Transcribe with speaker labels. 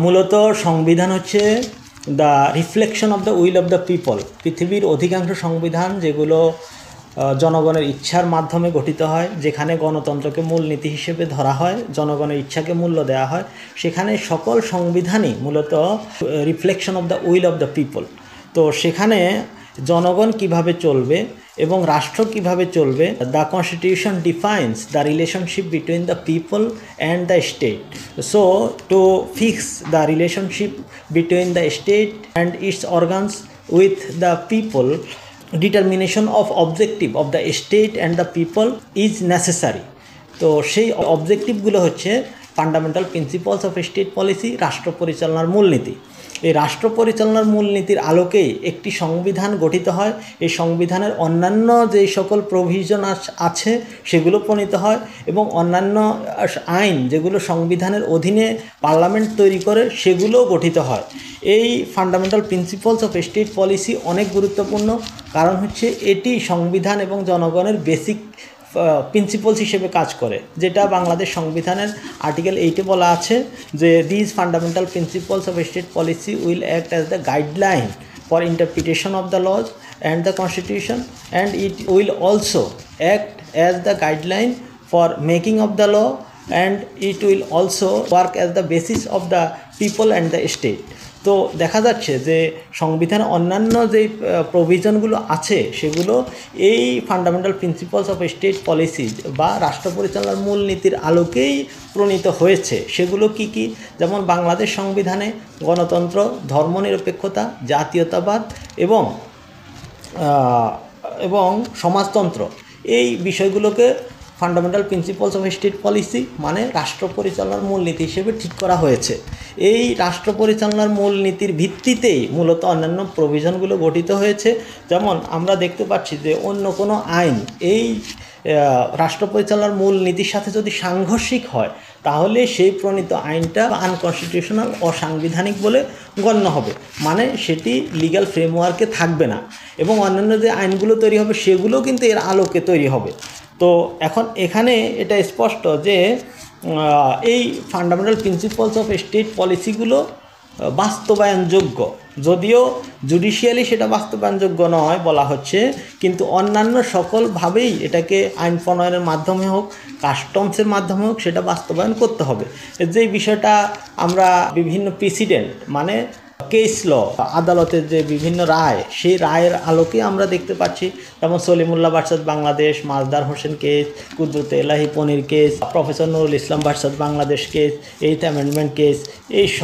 Speaker 1: মূলত সংবিধান হচ্ছে the reflection of the will of the people. পৃথিবীর অধিকাংশ সংবিধান যেগুলো জনগণের ইচ্ছার মাধ্যমে গঠিত হয়, যেখানে গণতন্ত্রকে মূলনীতি হিসেবে ধরা হয়, জনগণের ইচ্ছাকে মূল্য দেওয়া হয়, সেখানে সকল সংবিধানই মূলত reflection of the will of the people. তো সেখানে জনগণ কিভাবে চলবে এবং রাষ্ট্র কিভাবে চলবে, the constitution defines the relationship between the people and the state. So to fix the relationship between the state and it's organs with the people, determination of objective of the state and the people is necessary. তো সেই অবজেক্টিভগুলো হচ্ছে fundamental principles of state policy, রাষ্ট্র পরিচালনার মূলনীতি। এই রাষ্ট্র পরিচালনার মূলনীতির আলোকেই একটি সংবিধান গঠিত হয়। এই সংবিধানের অন্যান্য যে সকল প্রভিশন আছে সেগুলো প্রণীত হয় এবং অন্যান্য আইন যেগুলো সংবিধানের অধীনে পার্লামেন্ট তৈরি করে সেগুলোও গঠিত হয়। এই fundamental principles of state policy অনেক গুরুত্বপূর্ণ, কারণ হচ্ছে এটি সংবিধান এবং জনগণের বেসিক প্রিন্সিপালস হিসেবে কাজ করে, যেটা বাংলাদেশ সংবিধানের আর্টিকেল 8-এ বলা আছে যে this fundamental principles of state policy will act as the guideline for interpretation of the laws and the constitution and it will also act as the guideline for making of the law and it will also work as the basis of the people and the state. তো দেখা যাচ্ছে যে সংবিধানে অন্যান্য যে প্রভিশনগুলো আছে সেগুলো এই fundamental principles of state policy বা রাষ্ট্র পরিচালনার মূলনীতির আলোকেই প্রণীত হয়েছে। সেগুলো কি কি? যেমন বাংলাদেশ সংবিধানে গণতন্ত্র, ধর্মনিরপেক্ষতা, জাতীয়তাবাদ এবং সমাজতন্ত্র, এই বিষয়গুলোকে fundamental principles of state policy মানে রাষ্ট্র পরিচালনার মূলনীতি হিসেবে ঠিক করা হয়েছে। এই রাষ্ট্র পরিচালনার মূলনীতির ভিত্তিতেই মূলত অন্যান্য প্রভিশনগুলো গঠিত হয়েছে। যেমন আমরা দেখতে পাচ্ছি যে অন্য কোনো আইন এই রাষ্ট্র পরিচালনার মূলনীতির সাথে যদি সাংঘর্ষিক হয় তাহলে সেই প্রণীত আইনটা আনকনস্টিটিউশনাল, অসাংবিধানিক বলে গণ্য হবে, মানে সেটি লিগ্যাল ফ্রেমওয়ার্কে থাকবে না এবং অন্যান্য যে আইনগুলো তৈরি হবে সেগুলো কিন্তু এর আলোকে তৈরি হবে। তো এখন এখানে এটা স্পষ্ট যে এই ফান্ডামেন্টাল প্রিন্সিপালস অফ স্টেট পলিসিগুলো বাস্তবায়নযোগ্য, যদিও জুডিশিয়ালি সেটা বাস্তবায়নযোগ্য নয় বলা হচ্ছে, কিন্তু অন্যান্য সকলভাবেই এটাকে আইন প্রণয়নের মাধ্যমে হোক, কাস্টমসের মাধ্যমে হোক, সেটা বাস্তবায়ন করতে হবে। যেই বিষয়টা আমরা বিভিন্ন প্রেসিডেন্ট মানে কেস ল, আদালতের যে বিভিন্ন রায়, সেই রায়ের আলোকে আমরা দেখতে পাচ্ছি। যেমন Salimullah versus Bangladesh, Majdar Hossain case, Kudrate Elahi Panir case, professor Nurul Islam versus Bangladesh case, 8th amendment case, এই